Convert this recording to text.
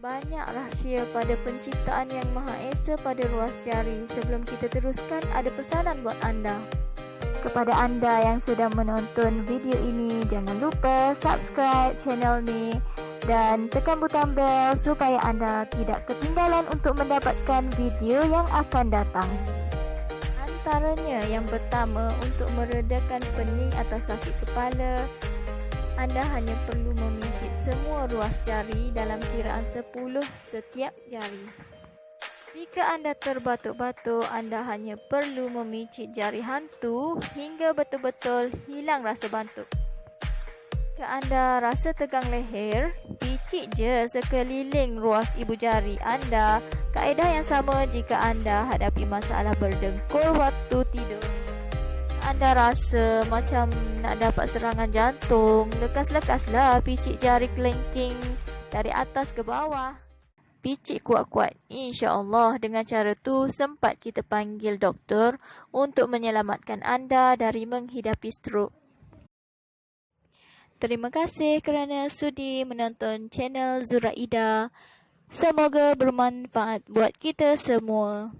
Banyak rahsia pada penciptaan Yang Maha Esa pada ruas jari. Sebelum kita teruskan, ada pesanan buat anda. Kepada anda yang sedang menonton video ini, jangan lupa subscribe channel ni dan tekan butang bel supaya anda tidak ketinggalan untuk mendapatkan video yang akan datang. Antaranya, yang pertama, untuk meredakan pening atau sakit kepala, anda hanya perlu memijit semua ruas jari dalam kiraan 10 setiap jari. Jika anda terbatuk-batuk, anda hanya perlu memijit jari hantu hingga betul-betul hilang rasa batuk. Jika anda rasa tegang leher, picit je sekeliling ruas ibu jari anda. Kaedah yang sama jika anda hadapi masalah berdengkur waktu tidur. Anda rasa macam nak dapat serangan jantung, lekas-lekaslah picit jari kelingking dari atas ke bawah. Picit kuat-kuat. InsyaAllah dengan cara tu sempat kita panggil doktor untuk menyelamatkan anda dari menghidapi strok. Terima kasih kerana sudi menonton channel Zuraida. Semoga bermanfaat buat kita semua.